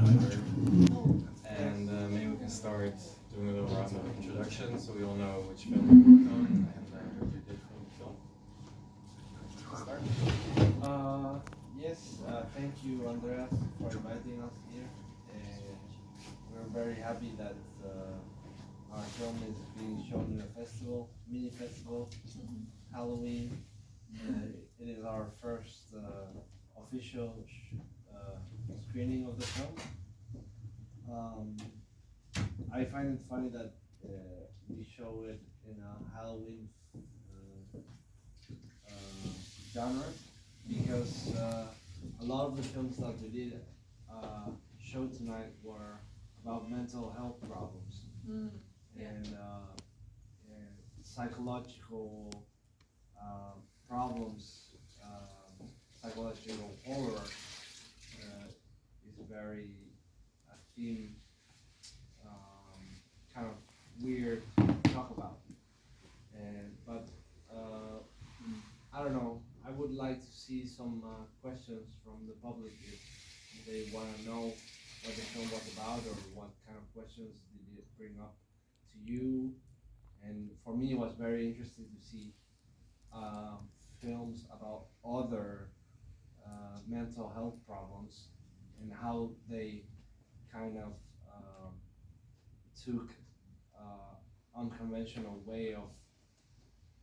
Filmmaker, and maybe we can start doing a little round of introduction so we all know which film we worked on and what you did from the film. Start. Yes, thank you, Andreas, for inviting us here. We're very happy that our film is being shown in a festival, mini festival, Halloween. It is our first official screening of the film. I find it funny that we show it in a Halloween genre because a lot of the films that we did show tonight were about mental health problems and psychological problems, psychological horror is a very theme, kind of weird to talk about. But I don't know. I would like to see some questions from the public if they want to know what the film was about or what kind of questions did it bring up to you. And for me, it was very interesting to see films about other mental health problems and how they kind of took unconventional way of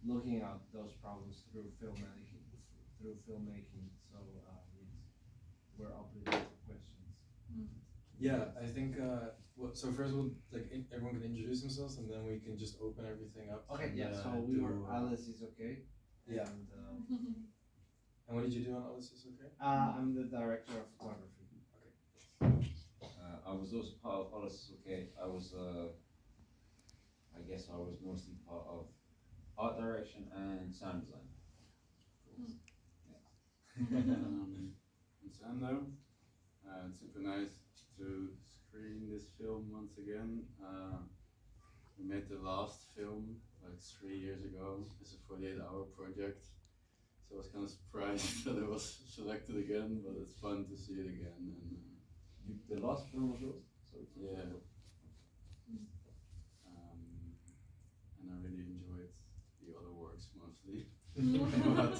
looking at those problems through filmmaking. So yes, we're open to questions. Yeah, I think. So first, everyone can introduce themselves, and then we can just open everything up. Okay, and, yeah. So we were Alice is okay. Yeah. And what did you do on Alice is okay? I'm the director of photography. Okay. I was also part of Hollis Okay. I guess I was mostly part of art direction and sound design. It's Ando. It's super nice to screen this film once again. We made the last film like 3 years ago. It's a 48-hour project. So I was kind of surprised that it was selected again, but it's fun to see it again. And the last film was yours? Yeah. And I really enjoyed the other works mostly. But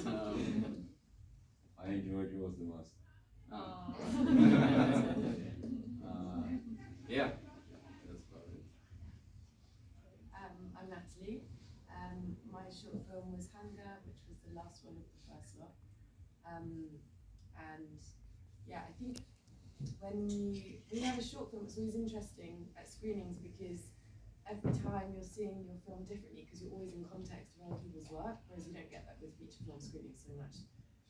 I enjoyed yours the most. Yeah, that's about it. I'm Natalie. My short film was Hunger, which was the last one of the first lot. And yeah, I think when you have a short film, it's always interesting at screenings because every time you're seeing your film differently because you're always in context of other people's work, whereas you don't get that with feature film screenings so much.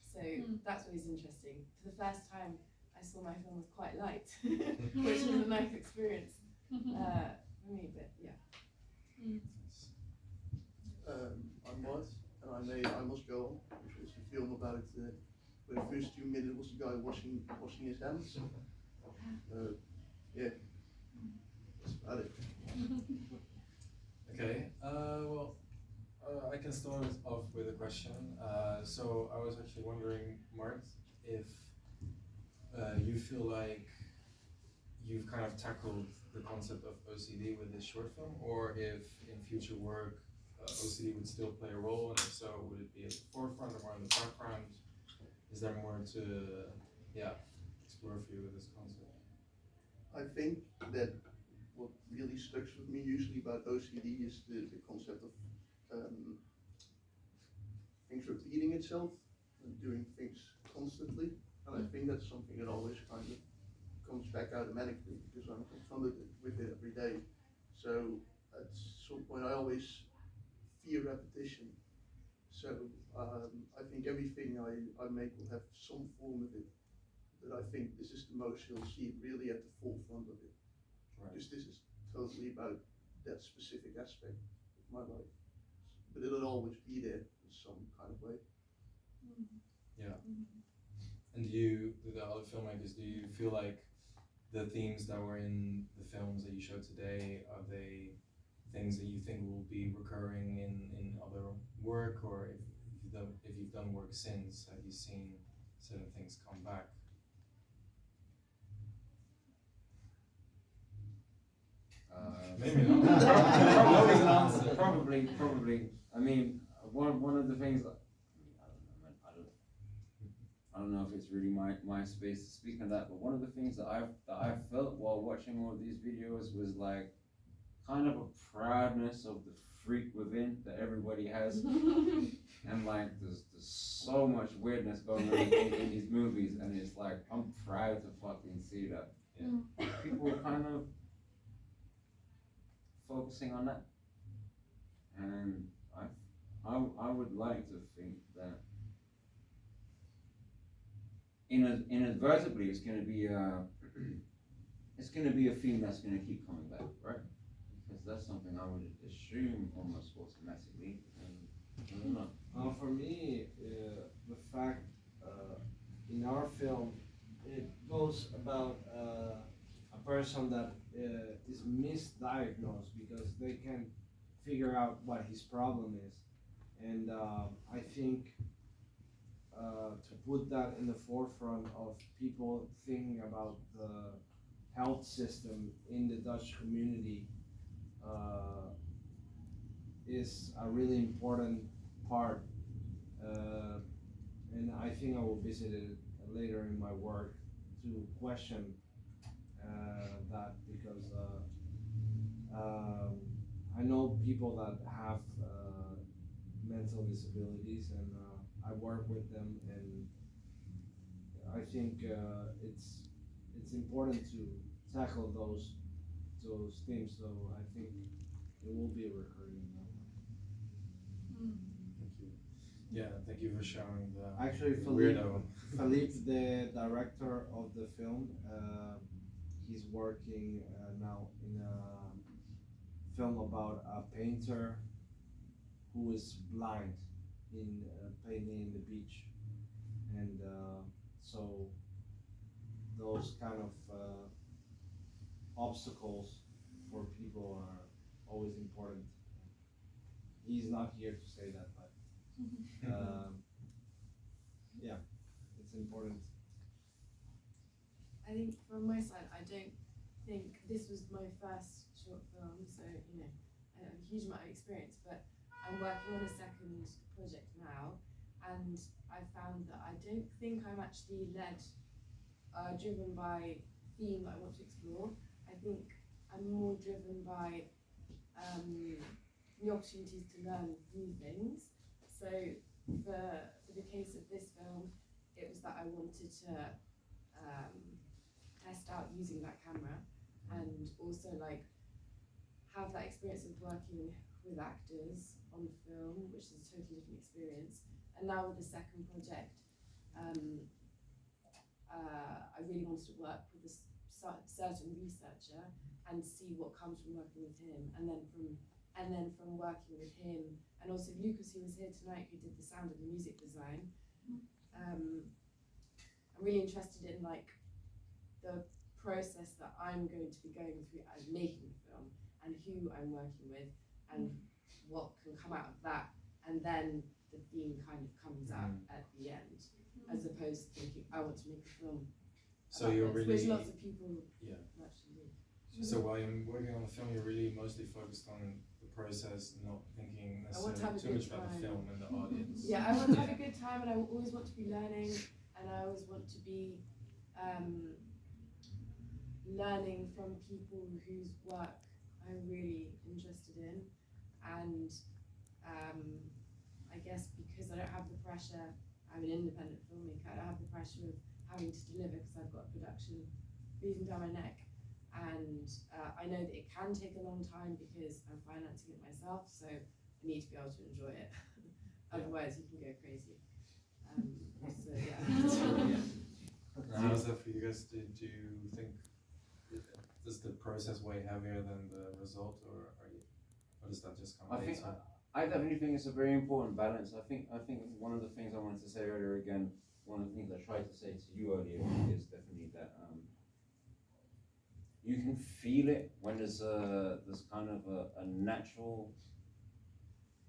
So that's always interesting. For the first time, I saw my film was quite light, which was a nice experience for me, but yeah. I'm Bart, and I made I Must Go On, which was a film about where the first 2 minutes was the guy washing his hands. Yeah, that's about it. Okay. I can start off with a question. So I was actually wondering, Mart, if you feel like you've kind of tackled the concept of OCD with this short film, or if in future work OCD would still play a role, and if so, would it be at the forefront or more in the background? Is there more to explore for you with this concept? I think that what really sticks with me usually about OCD is the concept of things repeating itself and doing things constantly. And I think that's something that always kind of comes back automatically because I'm confronted with it every day. So at some point I always fear repetition. So I think everything I make will have some form of it. But I think this is the most you'll see really at the forefront of it. Right. Because this is totally about that specific aspect of my life. But it'll always be there in some kind of way. Yeah. And the other filmmakers, do you feel like the themes that were in the films that you showed today, are they things that you think will be recurring in other work, or if you've done work since, have you seen certain things come back? Maybe not. Probably. I mean, one of the things. I don't know if it's really my space to speak on that, but one of the things that I felt while watching all of these videos was like kind of a proudness of the freak within that everybody has, and like there's so much weirdness going on in these movies, and it's like I'm proud to fucking see that. Yeah. People are kind of focusing on that, and I would like to think that inadvertently it's going to be it's going to be a theme that's going to keep coming back, right? Because that's something I would assume almost automatically. I don't know. For me, the fact in our film, it goes about a person that is misdiagnosed because they can't figure out what his problem is. And I think to put that in the forefront of people thinking about the health system in the Dutch community is a really important part. And I think I will visit it later in my work to question that because I know people that have mental disabilities and I work with them, and I think it's important to tackle those themes. So I think it will be a recurring. Thank you. Yeah, thank you for sharing the Actually, weirdo. Philippe, the director of the film, he's working now in a film about a painter who is blind in painting in the beach, and so those kind of obstacles for people are always important. He's not here to say that, but yeah, it's important. I think from my side, I don't think this was my first short film, so you know, I have a huge amount of experience, but I'm working on a second project now, and I found that I don't think I'm actually driven by theme that I want to explore. I think I'm more driven by the opportunities to learn new things. So for the case of this film, it was that I wanted to test out using that camera and also like have that experience of working with actors on film, which is a totally different experience. And now with the second project, I really wanted to work with a certain researcher and see what comes from working with him, and then from working with him, and also Lucas, who was here tonight, who did the sound and the music design. I'm really interested in like the process that I'm going to be going through as making the film, and who I'm working with, and what can come out of that, and then the theme kind of comes out at the end, as opposed to thinking I want to make a film. So you're this, really, which lots of people actually do. So while you're working on the film, you're really mostly focused on the process, not thinking necessarily too much about the film and the audience. Yeah, I want to have a good time, and I always want to be learning, and I always want to be learning from people whose work I'm really interested in, and I guess because I don't have the pressure, I'm an independent filmmaker, I don't have the pressure of having to deliver because I've got a production breathing down my neck, and I know that it can take a long time because I'm financing it myself, so I need to be able to enjoy it. Otherwise you can go crazy. So yeah. How's that for you guys? Do you think does the process weigh heavier than the result, or does that just come later? I definitely think it's a very important balance. I think one of the things I wanted to say earlier again, one of the things I tried to say to you earlier is definitely that you can feel it when there's kind of a natural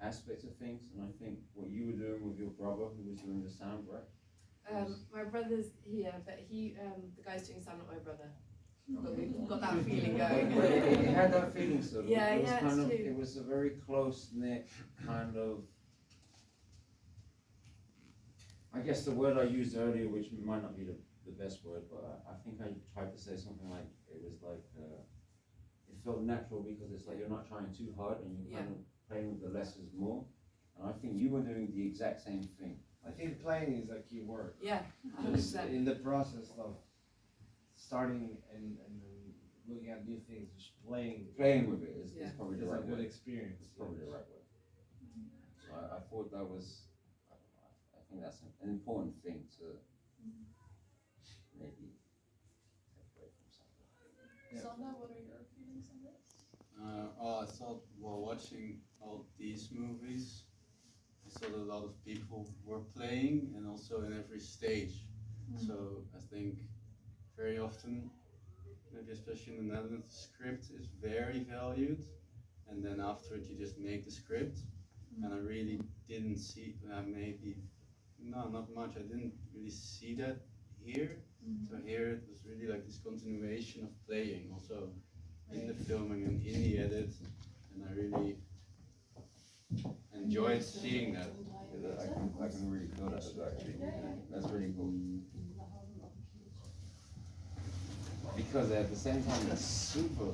aspect of things, and I think what you were doing with your brother who was doing the sound, right? My brother's here, but the guy's doing sound, not my brother. But got that feeling But going. it had that feeling sort of. Yeah, It was yeah, kind it's of, true. it was a very close knit kind of. I guess the word I used earlier, which might not be the best word, but I think I tried to say something like it was like it felt natural because it's like you're not trying too hard and you're kind of playing with the less is more. And I think you were doing the exact same thing. I think playing is a key word. Yeah, Just 100%. in the process of starting and looking at new things, just playing Playing with it is Yeah. probably is the a right good word. experience. It's probably the right word. So I thought that was, I don't know, I think that's an important thing to maybe take away from something. Yeah. Sander, what are your feelings on this? I thought while watching all these movies, I saw that a lot of people were playing and also in every stage. So I think very often, maybe especially in the Netherlands, the script is very valued, and then afterward you just make the script. And I really didn't see, maybe, no, not much. I didn't really see that here. So here it was really like this continuation of playing, also in the filming and in the edit, and I really enjoyed seeing that. I can really feel that actually. That's really cool. Because at the same time it's super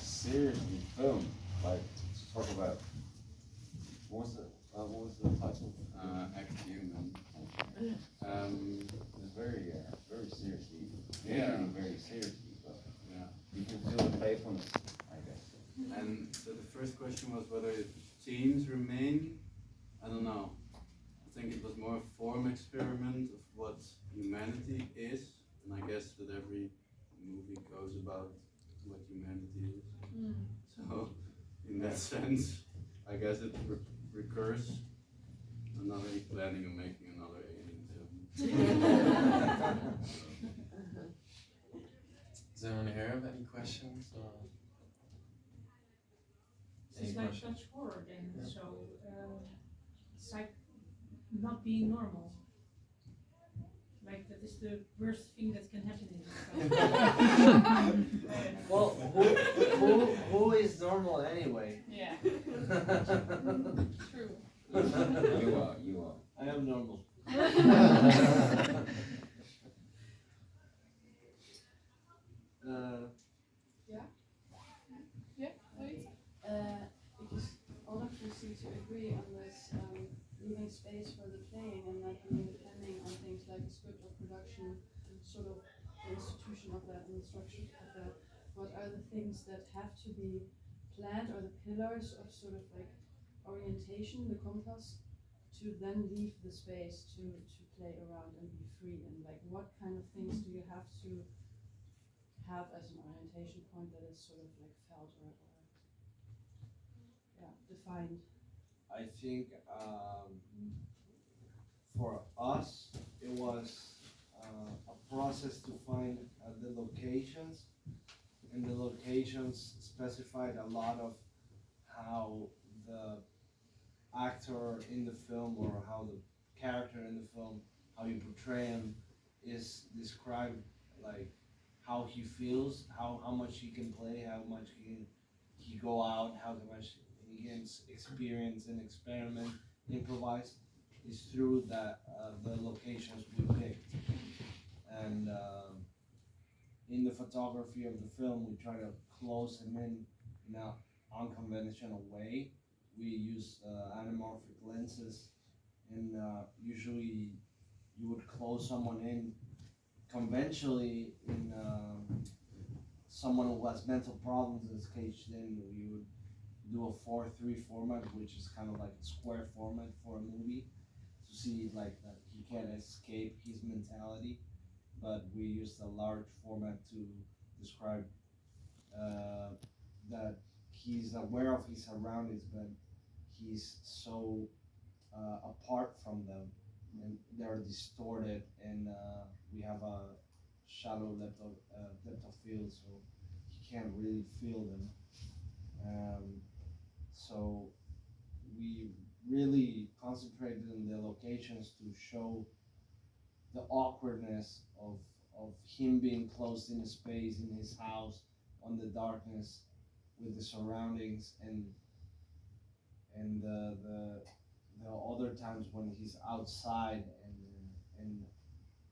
seriously filmed. Like to talk about what was the title? Act Human. It's very very seriously. Yeah. Very seriously, but Yeah. you can feel the playfulness, I guess. And so the first question was whether teams remain. I don't know. I think it was more a form experiment of what humanity is, and I guess that every movie goes about what humanity is. So, in that sense, I guess it recurs. I'm not really planning on making another alien film. Does anyone here have any questions? Any It's like questions? Dutch horror then, Yeah. so it's like not being normal. Like that is the worst thing that can happen in this country. Well, who is normal anyway? Yeah, true. You are. I am normal. Because all of us seem to agree on this leaving space for the playing and not being depending on things like a script or production, sort of the institution of that and the structure of that. What are the things that have to be planned or the pillars of sort of like orientation, the compass, to then leave the space to play around and be free, and like what kind of things do you have to have as an orientation point that is sort of like felt or defined? I think for us it was a process to find the locations, and the locations specified a lot of how the actor in the film or how the character in the film, how you portray him, is described, like how he feels, how much he can play, how much he go out, how much he can experience and experiment, improvise, is through that the locations we picked. And in the photography of the film, we try to close him in an unconventional way. We use anamorphic lenses, and usually you would close someone in conventionally in someone who has mental problems in this case. Then we would do a 4:3 format, which is kind of like a square format for a movie, to see like that he can't escape his mentality. But we used a large format to describe that he's aware of his surroundings, but he's so apart from them, and they're distorted, and we have a shallow depth of field, so he can't really feel them. So we really concentrated on the locations to show the awkwardness him being closed in a space in his house on the darkness with the surroundings and the other times when he's outside and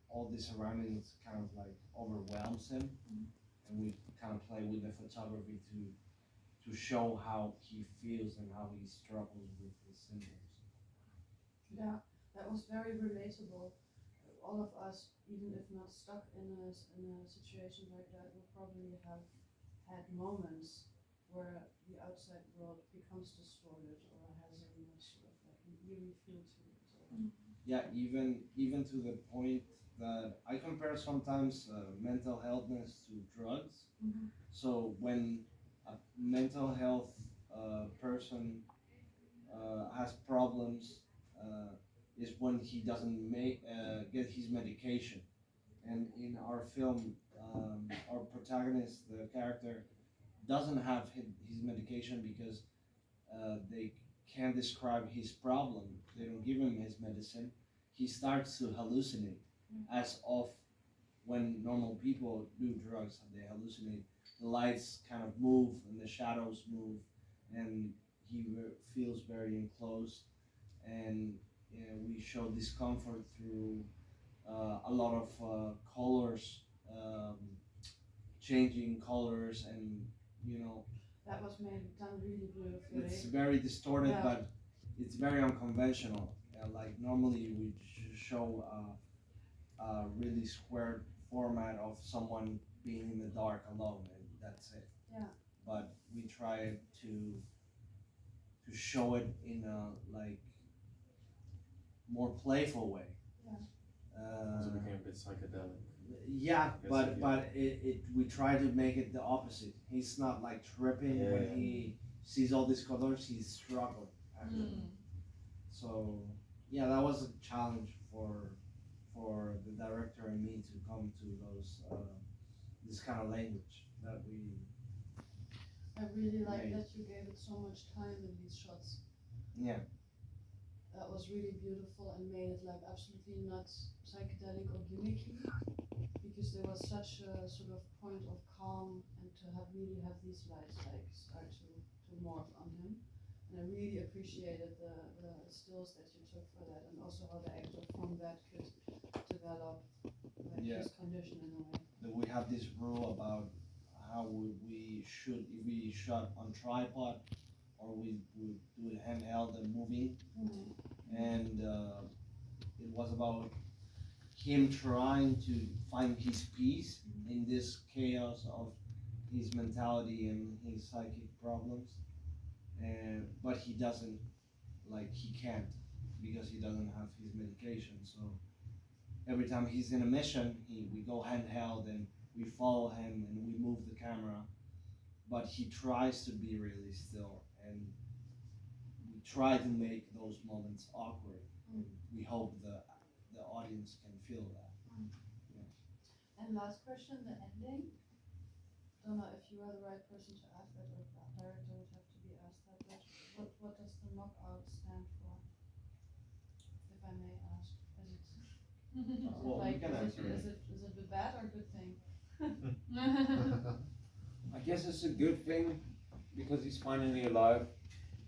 all the surroundings kind of like overwhelms him, and we kind of play with the photography to show how he feels and how he struggles with his symptoms. Yeah, that was very relatable. All of us, even if not stuck in a situation like that, will probably have had moments where the outside world becomes distorted or has a sort of like an eerie feel to it. Yeah, even to the point that I compare sometimes mental healthness to drugs. So when a mental health person has problems, is when he doesn't get his medication. And in our film, our protagonist, the character, doesn't have his medication because they can't describe his problem. They don't give him his medicine. He starts to hallucinate, as of when normal people do drugs, they hallucinate. The lights kind of move and the shadows move, and he feels very enclosed. And we show discomfort through a lot of colors, changing colors, and you know That was done really beautifully. it's very distorted, Yeah. but it's very unconventional. Like normally we show a really squared format of someone being in the dark alone, and that's it. Yeah. But we try to show it in a like more playful way. Yeah. So it became a bit psychedelic. Yeah, Yes, but yeah. we try to make it the opposite. He's not like tripping when Yeah. he sees all these colors. He's struggling actually. So yeah, that was a challenge for the director and me to come to those this kind of language that we. I really like Right. that you gave it so much time in these shots. Yeah. That was really beautiful and made it like absolutely not psychedelic or gimmicky, because there was such a sort of point of calm and to really have these lights like start to morph on him. And I really appreciated the stills that you took for that, and also how the actor from that could develop like Yeah. his condition in a way. That we have this rule about how we should, if we shot on tripod or we do it handheld and moving, and it was about him trying to find his peace in this chaos of his mentality and his psychic problems, and but he doesn't, like he can't, because he doesn't have his medication. So every time he's in a mission, we go handheld and we follow him and we move the camera, but he tries to be really still, and we try to make those moments awkward. And we hope the audience can feel that. And last question, the ending. Don't know if you are the right person to ask that, or if the director would have to be asked that. But what does the knockout stand for? If I may ask, is it Well, like you can answer it. is it a bad or good thing? I guess it's a good thing because he's finally alive,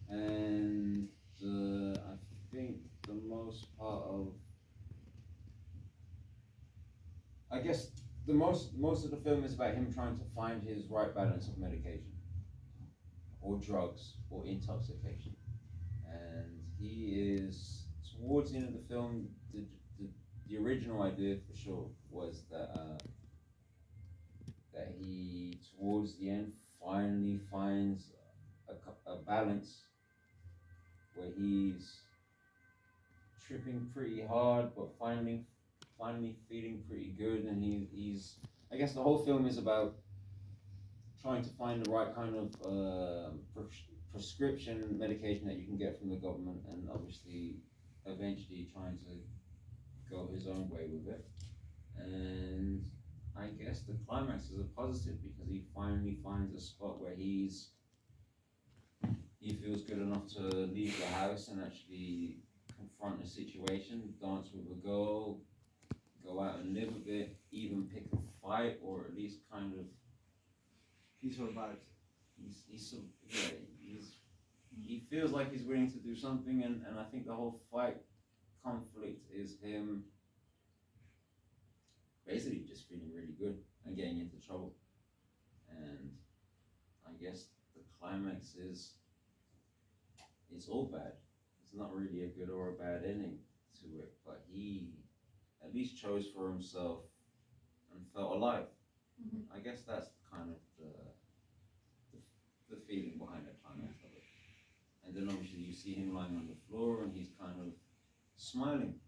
and I think the most part of, I guess the most of the film is about him trying to find his right balance of medication, or drugs, or intoxication, and he is towards the end of the film. The original idea for sure was that he towards the end finally finds a balance where he's tripping pretty hard, but finally feeling pretty good, and he's I guess the whole film is about trying to find the right kind of prescription medication that you can get from the government, and obviously eventually trying to go his own way with it. And I guess the climax is a positive because he finally finds a spot where he feels good enough to leave the house and actually confront the situation, dance with a girl, go out and live a bit, even pick a fight, or at least kind of He survived. He feels like he's willing to do something, and I think the whole fight conflict is him basically just feeling really good and getting into trouble. And I guess the climax is it's all bad. It's not really a good or a bad ending to it, but he at least chose for himself and felt alive. I guess that's kind of the feeling behind the climax of it. And then obviously you see him lying on the floor and he's kind of smiling.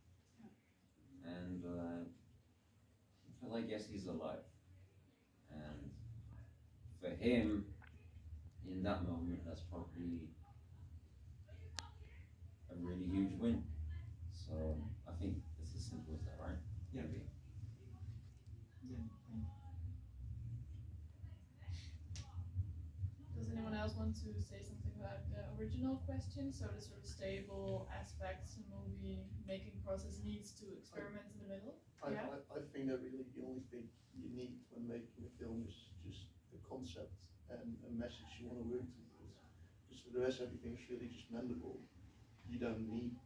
And I guess he's alive. And for him, in that moment, that's probably a really huge win. So I think it's as simple as that, right? Yeah. Maybe. Does anyone else want to say something about the original question? So the sort of stable aspects a movie making process needs to experiment in the middle? I think that really the only thing you need when making a film is just the concept and a message you want to work towards. Just for the rest, everything is really just mendable. You don't need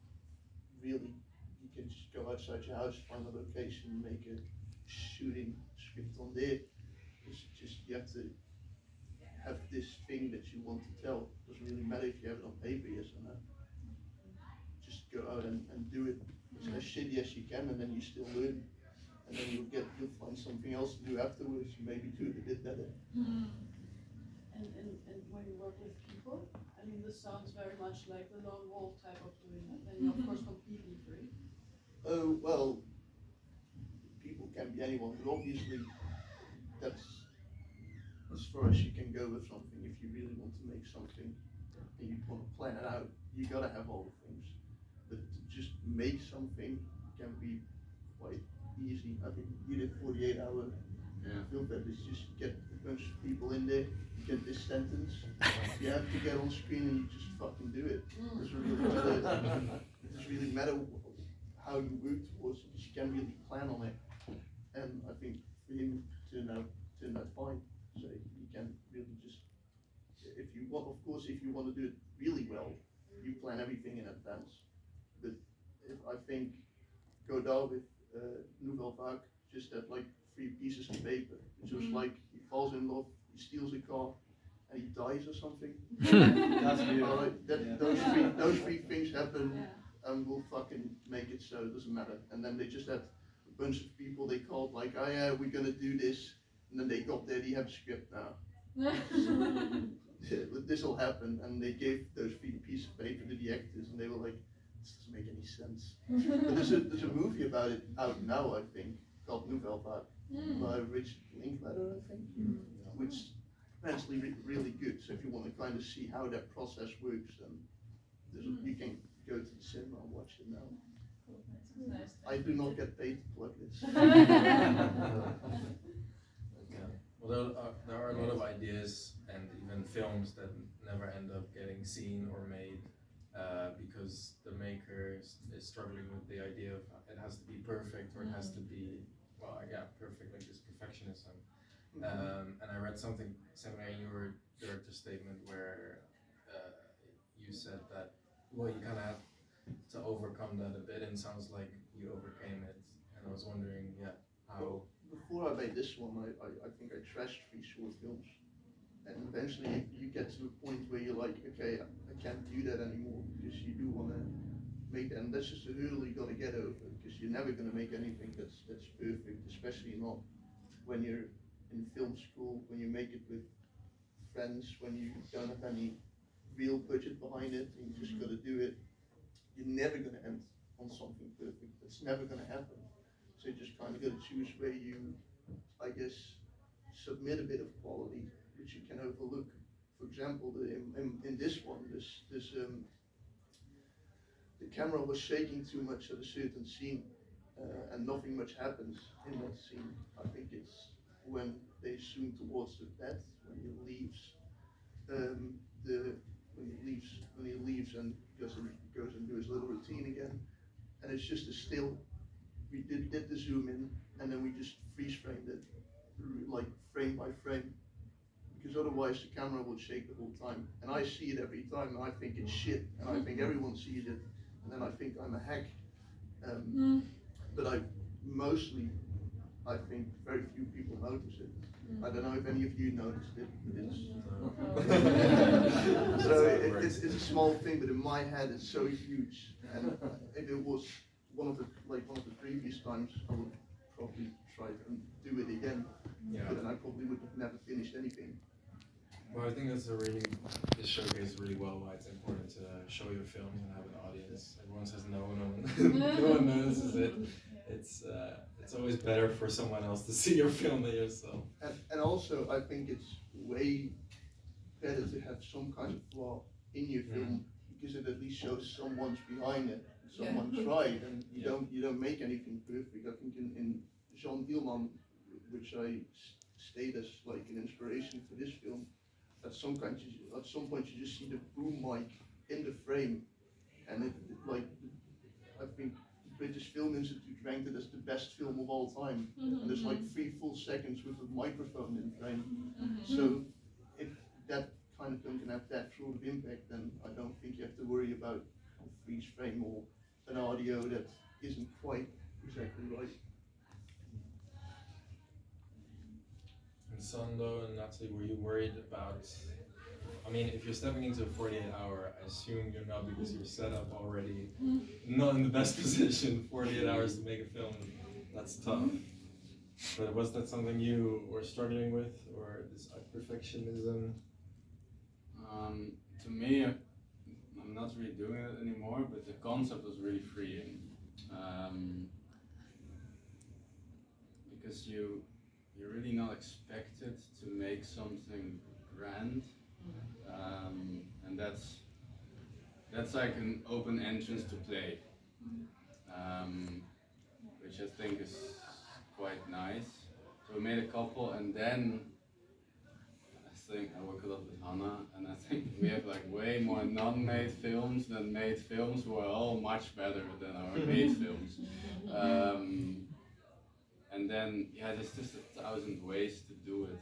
really, you can just go outside your house, find a location, make a shooting script on there. It's just, you have to have this thing that you want to tell. Doesn't really matter if you have it on paper, yes or no. Just go out and do it as shitty as you can, and then you still learn. And then you'll find something else to do afterwards, maybe do it a bit better. And when you work with people, I mean, this sounds very much like the lone wolf type of doing it, and you're of course completely free. Oh, well, people can be anyone, but obviously that's as far as you can go with something. If you really want to make something and you want to plan it out, you gotta have all the things. But to just make something can be quite easy. I think you did 48-hour film that is just get a bunch of people in there, you get this sentence, you have to get on screen and you just fucking do it. It doesn't really matter. It doesn't really matter how you work towards it, because you can really plan on it. And I think for him turned out fine. So you can really just, if you want, of course, if you want to do it really well, you plan everything in advance. But if I think Godard with Nouvelle Vague just had like 3 pieces of paper. It's just like he falls in love, he steals a car, and he dies or something. That's weird. Alright, Yeah. those three things happen, and we'll fucking make it so it doesn't matter. And then they just had a bunch of people they called like, oh yeah, we're gonna do this, and then they got there, you have a script now. This will happen, and they gave those 3 pieces of paper to the actors, and they were like, this doesn't make any sense. But there's a movie about it out now, I think, called Nouvelle Vague, by Richard Linklater, I think, which is actually really good. So if you want to kind of see how that process works, then you can go to the cinema and watch it now. Cool. Nice. I do not get paid to plug this. Well, there are a lot of ideas and even films that never end up getting seen or made because the maker is struggling with the idea of it has to be perfect or it has to be, well, yeah, perfect, like this perfectionism. And I read something similar in your director's statement where you said that, well, you kind of have to overcome that a bit, and it sounds like you overcame it. And I was wondering, yeah, how. Before I made this one, I think I trashed 3 short films. And eventually you get to a point where you're like, okay, I can't do that anymore, because you do want to make that, and that's just a hurdle you got to get over, because you're never going to make anything that's perfect, especially not when you're in film school, when you make it with friends, when you don't have any real budget behind it, and you just got to do it. You're never going to end on something perfect. It's never going to happen. So you just kind of got to choose where you, I guess, submit a bit of quality, which you can overlook. For example, in this one, the camera was shaking too much at a certain scene, and nothing much happens in that scene. I think it's when they zoom towards the bed, when he leaves, when he leaves and goes and do his little routine again, and it's just a still, we did the zoom in, and then we just freeze framed it, like frame by frame, because otherwise the camera will shake the whole time, and I see it every time, and I think it's shit, and I think everyone sees it, and then I think I'm a hack. But I think very few people notice it. I don't know if any of you noticed it, but it's so it's a small thing, but in my head it's so huge. And if it was one of the previous times, I would probably try and do it again. Yeah. But then I probably would have never finished anything. Well, I think this showcase really well why it's important to show your films and have an audience. Everyone says no one notices it. It's always better for someone else to see your film than yourself. And also, I think it's way better to have some kind of flaw in your film, because it at least shows someone's behind it, someone tried, and you don't make anything perfect. I think in Jean Dielman, which I state as like an inspiration for this film, at some point you just see the boom mic in the frame, and it like I think the British Film Institute ranked it as the best film of all time, and there's like 3 full seconds with a microphone in frame. So if that kind of film can have that sort of impact, then I don't think you have to worry about a freeze frame or an audio that isn't quite exactly right. And Sando and Natalie, were you worried about, I mean, if you're stepping into a 48-hour, I assume you're not, because you're set up already, not in the best position, 48 hours to make a film, that's tough. But was that something you were struggling with, or this perfectionism? To me, I'm not really doing it anymore, but the concept was really freeing. Because you're really not expected to make something grand, and that's like an open entrance to play, which I think is quite nice. So we made a couple, and then I think I work a lot with Hannah, and I think we have like way more non-made films than made films, who are all much better than our made films. And then, there's just 1,000 ways to do it.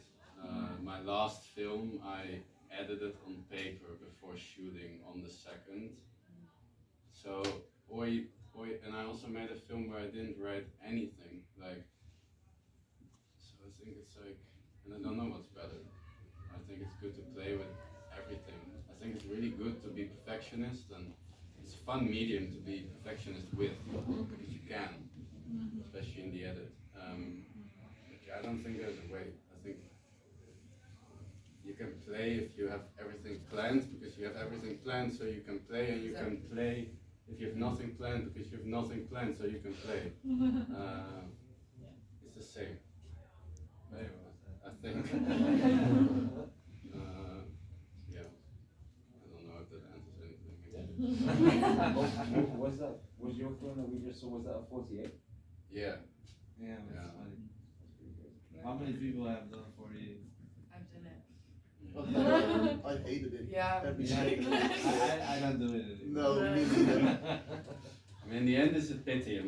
My last film, I edited on paper before shooting on the second. So, and I also made a film where I didn't write anything. So I think it's like, and I don't know what's better. I think it's good to play with everything. I think it's really good to be perfectionist, and it's a fun medium to be perfectionist with, because you can, especially in the edit. I don't think there's a way. I think you can play if you have everything planned, because you have everything planned, so you can play, and you can play if you have nothing planned, because you have nothing planned, so you can play. It's the same. I think. I don't know if that answers anything. Was your film that we just saw, was that a 48? Yeah. Yeah, that's funny. How many people have done 48? I've done it. I hated it. Yeah. Every Yeah, second. I don't do it anymore. No, me neither. I mean, in the end, it's a pity. I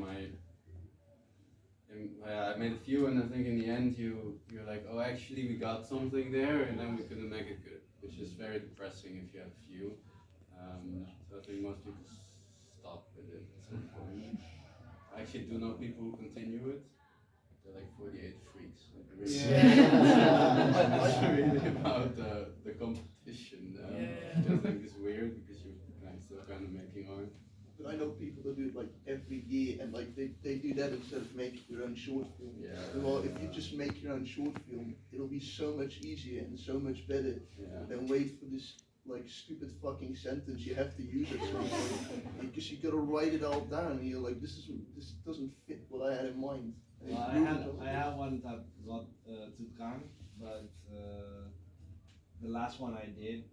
made a few, and I think in the end, you're like, oh, actually, we got something there, and then we couldn't make it good, which is very depressing if you have few. So I think most people stop with it at some point. I actually do know people who continue it. They're like 48 freaks. Like really, it's really about the competition. Which I think is weird, because you're still kind of making art. But I know people that do it like every year, and like they do that instead of making their own short film. Yeah. Well, if you just make your own short film, it'll be so much easier and so much better than wait for this like stupid fucking sentence you have to use at some point, because you gotta write it all down, and you're like, this doesn't fit what I had in mind. And Well, I had one that got too calm, but the last one I did,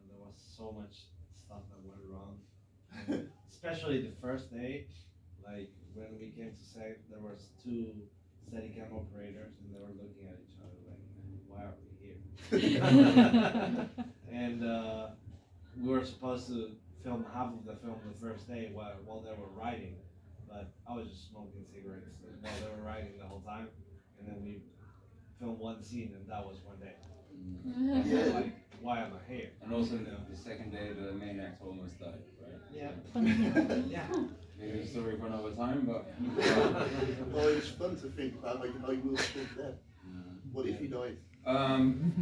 there was so much stuff that went wrong. Especially the first day, like when we came to set, there was 2 Steadicam operators, and they were looking at each other like, why are we here? And we were supposed to film half of the film the first day while they were writing, but I was just smoking cigarettes while they were writing the whole time, and then we filmed one scene, and that was one day. And Yeah. I'm like, why am I here? And also You know? the second day the main actor almost died, right? Yeah. Yeah. Maybe a story for another time, but Well, it's fun to think about, like, how you will still dead. What if he died?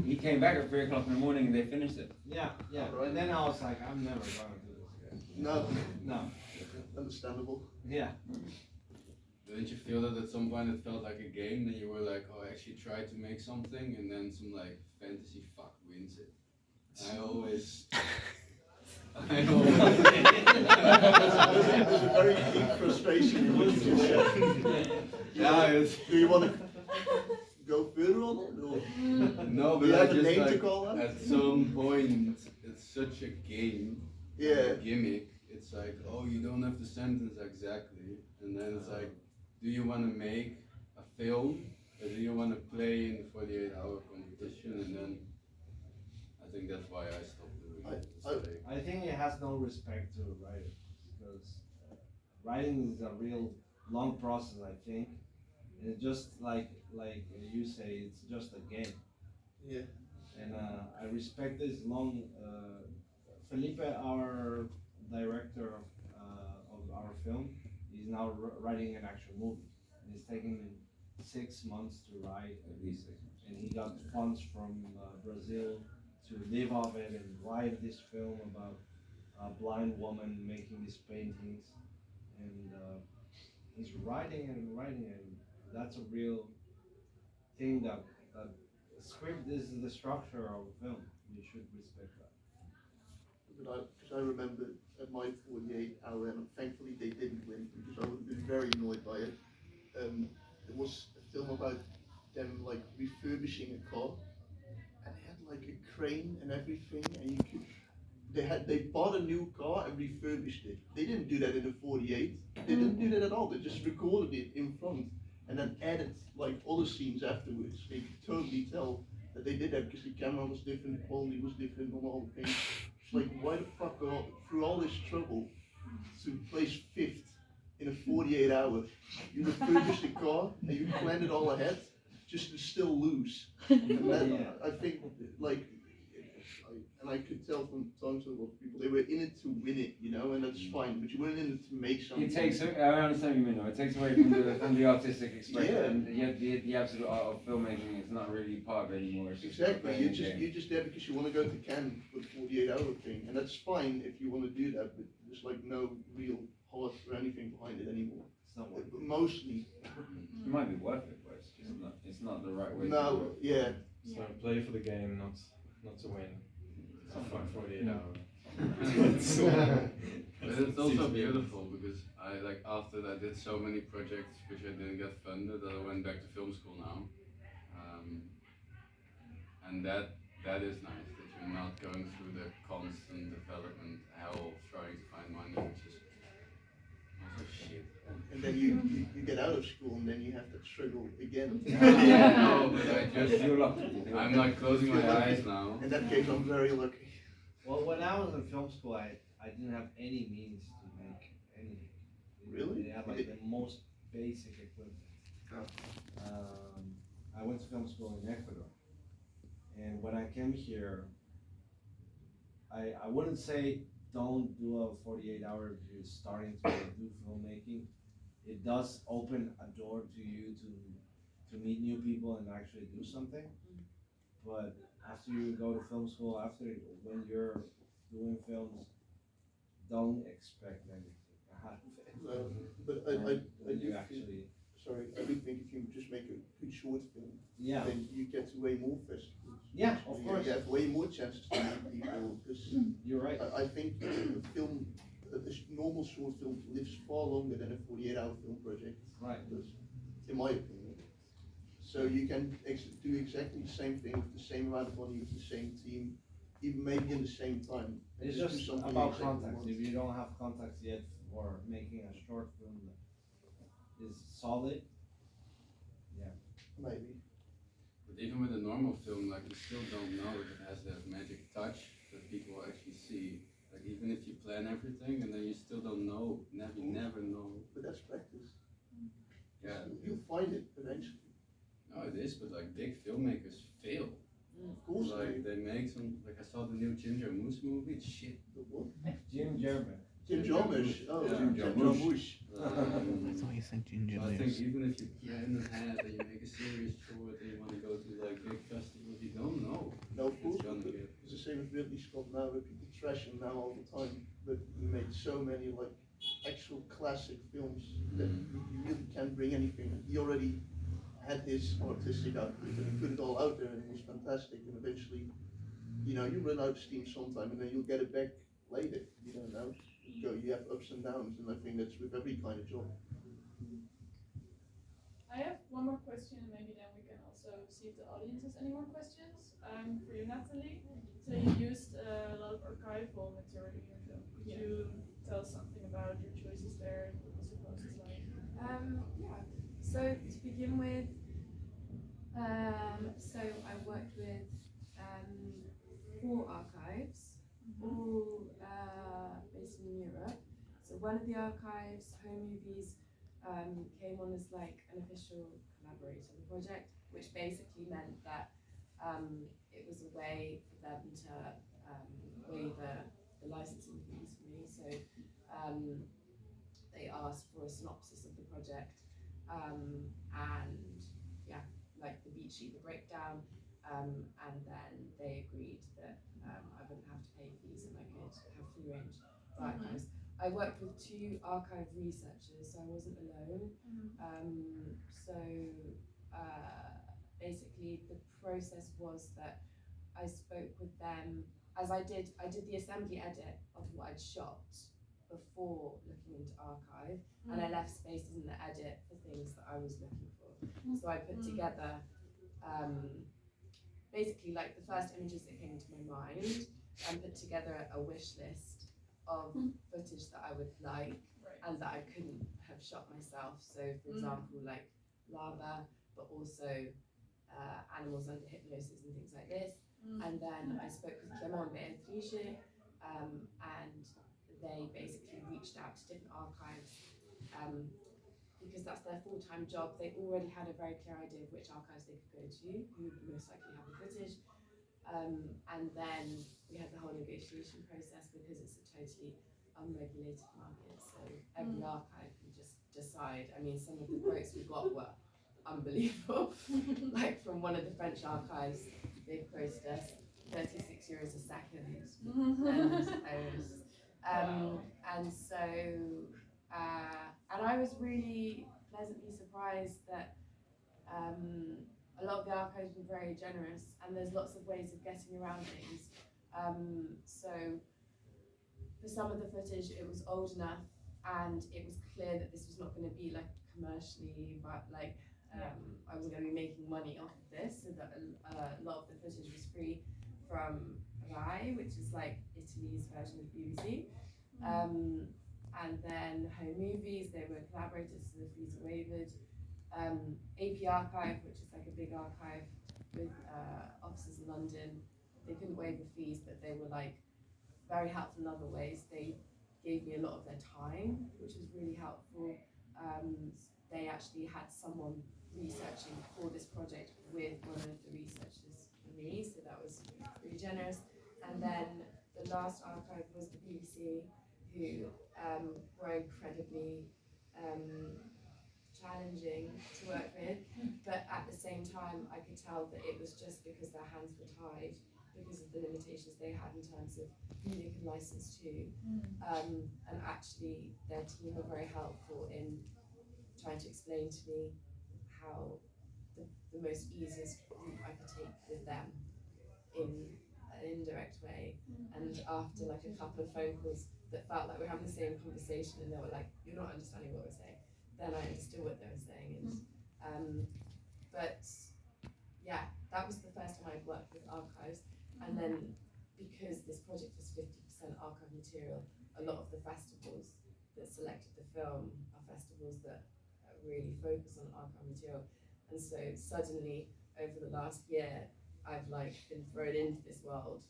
he came back at 3 o'clock in the morning and they finished it. Yeah, yeah. And then I was like, I'm never gonna do this again. No, No. understandable. Yeah. Didn't you feel that at some point it felt like a game, and you were like, oh, I actually tried to make something, and then some like fantasy fuck wins it? I always. There's a very deep frustration in what you just said. Yeah, it's. Do you want to go further on it? Or? No, Do but you I have a just name to like, call that? at some point, it's such a game, Yeah. a gimmick. It's like, oh, you don't have the sentence exactly, and then it's like, do you want to make a film, or do you want to play in the 48-hour competition? And then I think that's why I stopped doing it. It's like, I think it has no respect to writers, because writing is a real long process, I think. And it just like you say, it's just a game. Yeah. And I respect this long. Felipe, our director of our film, is now writing an actual movie. And it's taken him 6 months to write. At least 6 months. And he got funds from Brazil to live off it and write this film about a blind woman making these paintings. And he's writing and writing, and that's a real thing that script is the structure of a film. You should respect that. But because I remember at my 48-hour, and thankfully they didn't win, because I would have been very annoyed by it. It was a film about them like refurbishing a car, and they had like a crane and everything, and you could. They bought a new car and refurbished it. They didn't do that in the 48. They didn't do that at all. They just recorded it in front and then added like other scenes afterwards. They could totally tell that they did that because the camera was different, the quality was different on all the things. It's like, why the fuck go through all this trouble to place fifth in a 48 hours? You refurbished the car and you planned it all ahead just to still lose. And then I think like. And I could tell from talking to a lot of people, they were in it to win it, you know, and that's fine. But you weren't in it to make something. It takes, I understand what you mean though, it takes away from the artistic expression, Yeah. and yet the absolute art of filmmaking is not really part of it anymore. It's just Exactly. playing a game. You're just there because you want to go to Cannes for the 48-hour thing, and that's fine if you want to do that. But there's like no real heart or anything behind it anymore. It's not worth it. But mostly. It might be worth it, but it's not the right way to do No. it. Yeah. So play for the game, not to win. It's a fuck 48 hours. but it's also beautiful because I like after I did so many projects which I didn't get funded that I went back to film school now, and that is nice that you're not going through the constant development hell of trying to find money, which is also shit. And then you get out of school and then you have that struggle again. No, but I just You're lucky. I'm like closing my eyes now. In that case, I'm very lucky. Well, when I was in film school, I didn't have any means to make anything. Really? They had like the most basic equipment. I went to film school in Ecuador, and when I came here, I wouldn't say don't do a 48-hour if you're starting to do filmmaking. It does open a door to you to meet new people and actually do something. But after you go to film school, when you're doing films, don't expect anything out of it. But I When do you think, actually, I do think if you just make a good short film, yeah, then you get to way more festivals. yeah, of You course, have way more chances to meet people because you're right. I think a normal short film lives far longer than a 48-hour film project. Right. Because, in my opinion. So you can do exactly the same thing with the same amount of money with the same team, even maybe in the same time. and It's do just something about exactly contacts. once. If you don't have contacts yet for making a short film that is solid, Maybe. But even with a normal film, like you still don't know if it has that magic touch that people actually see. Like even if you play plan everything, and then you still don't know. You never know. But that's practice. Yeah. You'll find it eventually. No, it is, but like big filmmakers fail. Of course. Like they make some. Like I saw the new Ginger Moose movie. It's shit. The what? Jim Jarmusch. Jim Jarmusch. Oh, Yeah. Jim Jarmusch. I thought you said ginger I think moose. even if you plan ahead and you make a serious short and you want to go to like big festivals, you don't know. No, of course. It's gonna get. It's the same with Ridley Scott now, where people trash him now all the time. But he made so many like actual classic films that you really can't bring anything. He already had his artistic output and he put it all out there and it was fantastic. And eventually, you know, you run out of steam sometime and then you'll get it back later. You don't know. You have ups and downs, and I think that's with every kind of job. I have one more question, and maybe then we can also see if the audience has any more questions. For you, Natalie. So you used a lot of archival material in your film. Could you tell us something about your choices there? What was the process like? Yeah. So to begin with, so I worked with 4 archives, all based in Europe. So one of the archives, Home Movies, came on as like an official collaborator on the project, which basically meant that it was a way for them to waiver the licensing fees for me. So they asked for a synopsis of the project and yeah, like the beat sheet, the breakdown, and then they agreed that I wouldn't have to pay fees and I could have free range for archives. I worked with 2 archive researchers, so I wasn't alone. Basically the process was that I spoke with them as I did the assembly edit of what I'd shot before looking into archive, and I left spaces in the edit for things that I was looking for. So I put together basically like the first images that came into my mind and put together a wish list of footage that I would like and that I couldn't have shot myself. So for example, like lava, but also animals under hypnosis and things like this. And then I spoke with Clément and Beatrice, and they basically reached out to different archives because that's their full-time job. They already had a very clear idea of which archives they could go to, who would most likely have the footage. And then we had the whole negotiation process because it's a totally unregulated market. So every archive can just decide. I mean, some of the quotes we got were unbelievable. Like from one of the French archives, they quoted us 36 euros a second. And I was really pleasantly surprised that a lot of the archives were very generous, and there's lots of ways of getting around things. So for some of the footage, it was old enough, and it was clear that this was not going to be like commercially, but like I wasn't going to be making money off of this. So that a lot of the footage was free from Rai, which is like Italy's version of BBC. And then Home Movies, they were collaborators, so the fees were waived. AP Archive, which is like a big archive with offices in London, they couldn't waive the fees, but they were like very helpful in other ways. They gave me a lot of their time, which was really helpful. They actually had someone researching for this project with one of the researchers for me, so that was really generous. And then the last archive was the BBC, who were incredibly challenging to work with, but at the same time I could tell that it was just because their hands were tied because of the limitations they had in terms of who they could license to, and actually their team were very helpful in trying to explain to me how the most easiest route I could take with them in an indirect way. And after like a couple of phone calls that felt like we were having the same conversation and they were like, you're not understanding what we're saying, then I understood what they were saying. And but yeah, that was the first time I'd worked with archives. And then because this project was 50% archive material, a lot of the festivals that selected the film are festivals that really focus on archive material. And so suddenly over the last year I've like been thrown into this world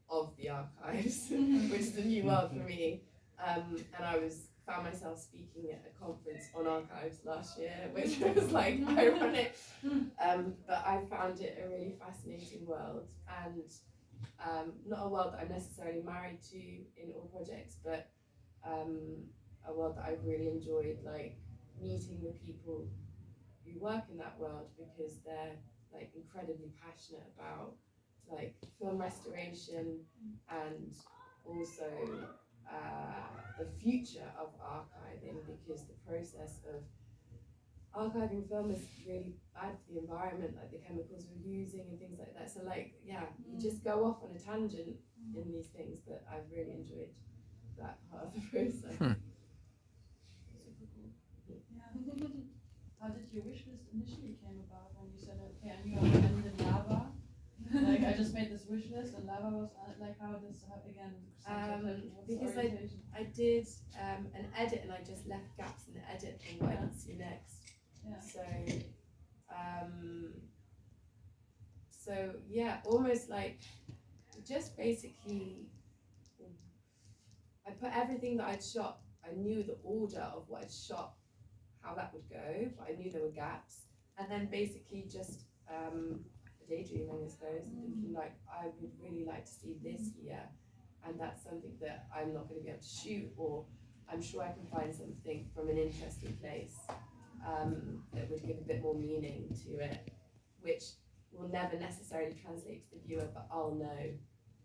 of the archives, which is a new world for me. And I found myself speaking at a conference on archives last year, which was like ironic. But I found it a really fascinating world, and not a world that I'm necessarily married to in all projects, but a world that I've really enjoyed, like meeting the people who work in that world, because they're like incredibly passionate about like film restoration and also the future of archiving, because the process of archiving film is really bad for the environment, like the chemicals we're using and things like that. So like, yeah, you just go off on a tangent in these things, but I've really enjoyed that part of the process. Super cool. Yeah. How did your wish list initially came about when you said, okay, I knew I needed lava? Like I just made this wish list and lava was like, how this again? Because I did an edit and I just left gaps in the edit from what I would see next. Yeah. So yeah, almost like just basically I put everything that I'd shot. I knew the order of what I'd shot, how that would go, but I knew there were gaps. And then basically just daydreaming, I suppose, and thinking like, I would really like to see this here, and that's something that I'm not going to be able to shoot, or I'm sure I can find something from an interesting place that would give a bit more meaning to it, which will never necessarily translate to the viewer, but I'll know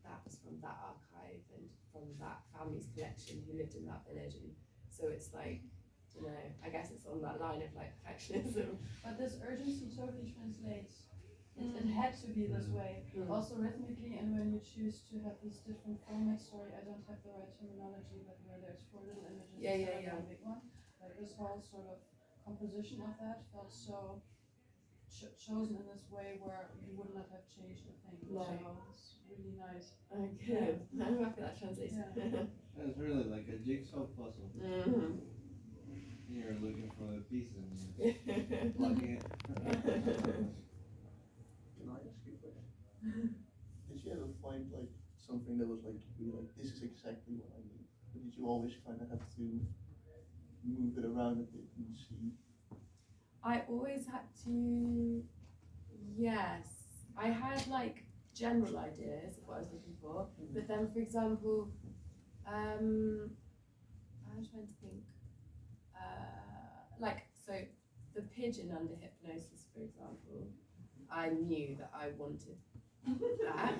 that was from that archive and from that family's collection who lived in that village. And so it's like, you know, I guess it's on that line of like perfectionism. But this urgency totally translates. It had to be this way. Also rhythmically, and when you choose to have these different formats, sorry, I don't have the right terminology, but where there's 4 little images instead of one big one, like this whole sort of composition of that felt so chosen in this way where you would not have changed a thing. No. So it's really nice. Okay, I'm happy that translates. Yeah. It's really like a jigsaw puzzle. Mm-hmm. You're looking for the pieces and you're plugging it. Can I ask you a question? Did you ever find like something that was like really like this is exactly what I need? Or did you always kind of have to move it around a bit and see? I always had to, yes. I had like general ideas of what I was looking for, but then for example, I'm trying to think, like, so the pigeon under hypnosis, for example, I knew that I wanted that.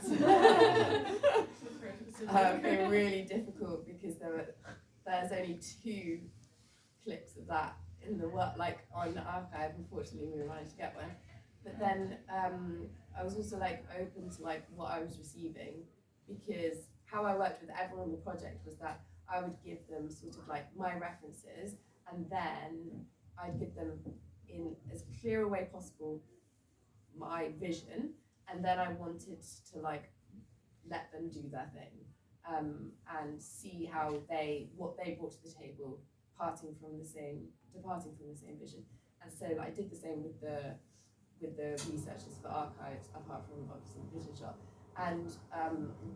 It's been really difficult because there's only 2 clips of that in the work, like on the archive. Unfortunately, we managed to get one. But then I was also like open to like what I was receiving, because how I worked with everyone on the project was that I would give them sort of like my references, and then I'd give them in as clear a way possible my vision, and then I wanted to like let them do their thing and see how what they brought to the table, departing from the same vision. And so I did the same with the researchers for archives, apart from obviously the vision shot. And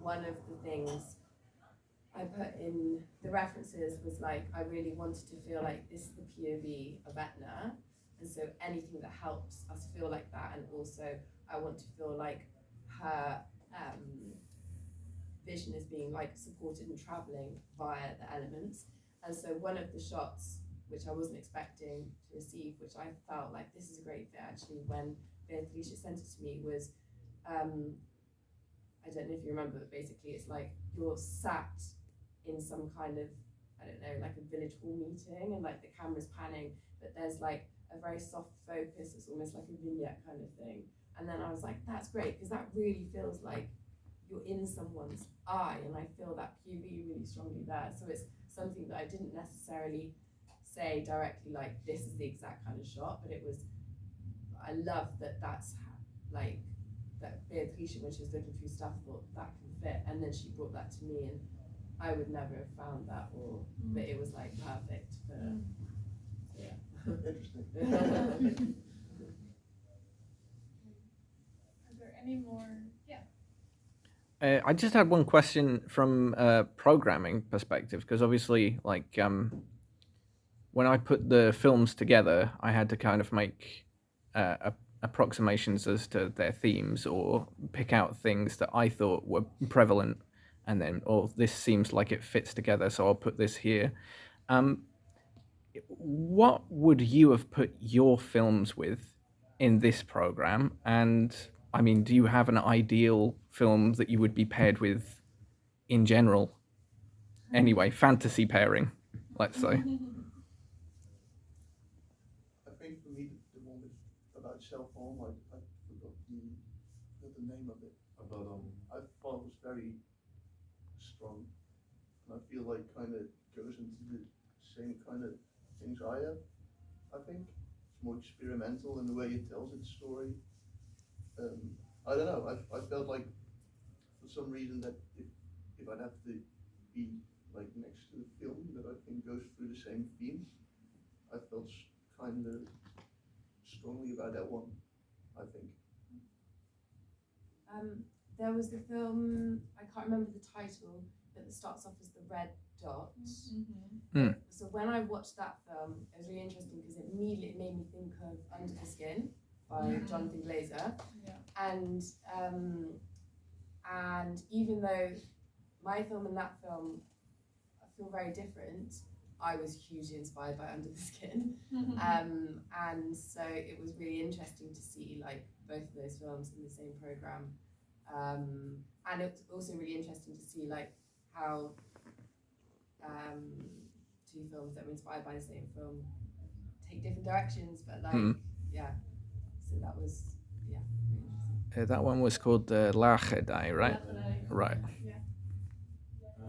one of the things I put in the references was like, I really wanted to feel like this is the POV of Etna, and so anything that helps us feel like that, and also I want to feel like her vision is being like supported and traveling via the elements. And so one of the shots, which I wasn't expecting to receive, which I felt like this is a great fit actually, when Beatrice sent it to me, was I don't know if you remember, but basically it's like you're sat in some kind of, I don't know, like a village hall meeting, and like the camera's panning, but there's like a very soft focus. It's almost like a vignette kind of thing. And then I was like, that's great, because that really feels like you're in someone's eye, and I feel that POV really strongly there. So it's something that I didn't necessarily say directly, like this is the exact kind of shot, but it was, I love that that's like, that Beatrice, when she was looking through stuff, thought that can fit, and then she brought that to me, and I would never have found that, or but it was like perfect for, so yeah. Interesting. Are there any more? Yeah. I just had one question from a programming perspective, because obviously, like, when I put the films together, I had to kind of make approximations as to their themes, or pick out things that I thought were prevalent, and then, oh, this seems like it fits together, so I'll put this here. What would you have put your films with in this program? And I mean, do you have an ideal film that you would be paired with in general? Anyway, fantasy pairing, let's say. I think for me, the one with about self-harm, I forgot the name of it. About I thought it was very strong, and I feel like kind of goes into the same kind of things I have. I think it's more experimental in the way it tells its story. I don't know. I felt like for some reason that if I'd have to be like next to a film that I think goes through the same themes, I felt kind of strongly about that one. I think. There was the film, I can't remember the title, but it starts off as the red dot. So when I watched that film, it was really interesting because it immediately made me think of Under the Skin by Jonathan Glazer. And even though my film and that film feel very different, I was hugely inspired by Under the Skin. And so it was really interesting to see like both of those films in the same program. And it's also really interesting to see like how two films that were inspired by the same film take different directions, but like yeah. So that was really interesting. That one was called Lachedai, right? Right. Yeah. I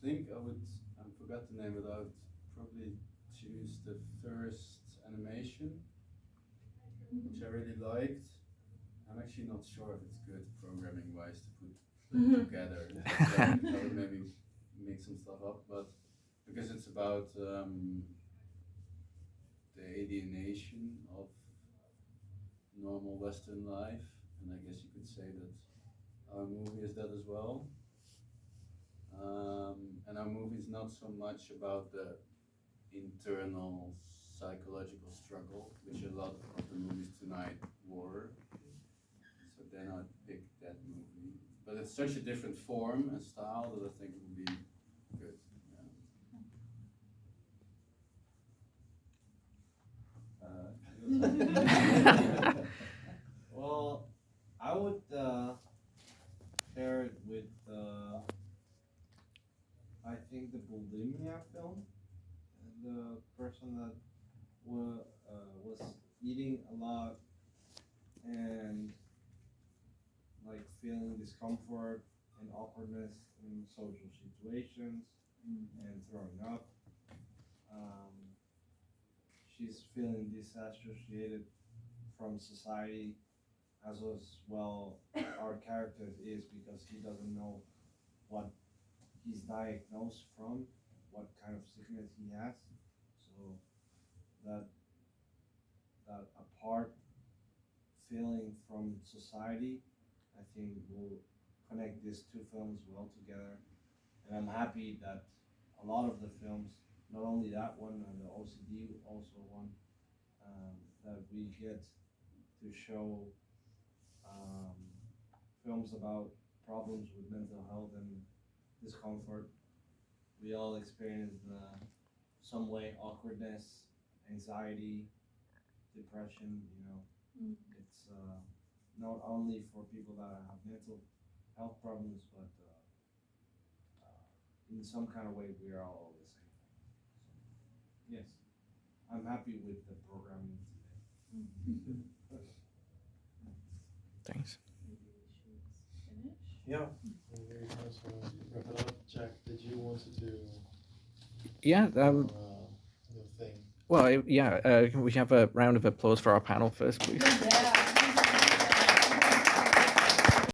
think I forgot the name, but I would probably choose the first animation, which I really liked. I'm actually not sure if it's good programming wise to put them together. I would maybe mix some stuff up, but because it's about the alienation of normal Western life, and I guess you could say that our movie is that as well. And our movie is not so much about the internal psychological struggle, which a lot of the movies tonight were. So then I picked that movie. But it's such a different form and style that I think it would be good. Yeah. Well, I would pair it with I think the bulimia film. The person that was eating a lot and like feeling discomfort and awkwardness in social situations and throwing up. She's feeling disassociated from society, as well our character is, because he doesn't know what he's diagnosed from, what kind of sickness he has. So that apart feeling from society, I think will connect these two films well together. And I'm happy that a lot of the films, not only that one and the OCD also one, that we get to show films about problems with mental health and discomfort. We all experience some way awkwardness, anxiety, depression. It's not only for people that have mental health problems, but in some kind of way we are all the same thing. So, yes, I'm happy with the programming today. Thanks. Yeah. We also wrap it up. Jack, did you want to do Yeah. the thing? Well, yeah. Can we have a round of applause for our panel first, please? Yeah.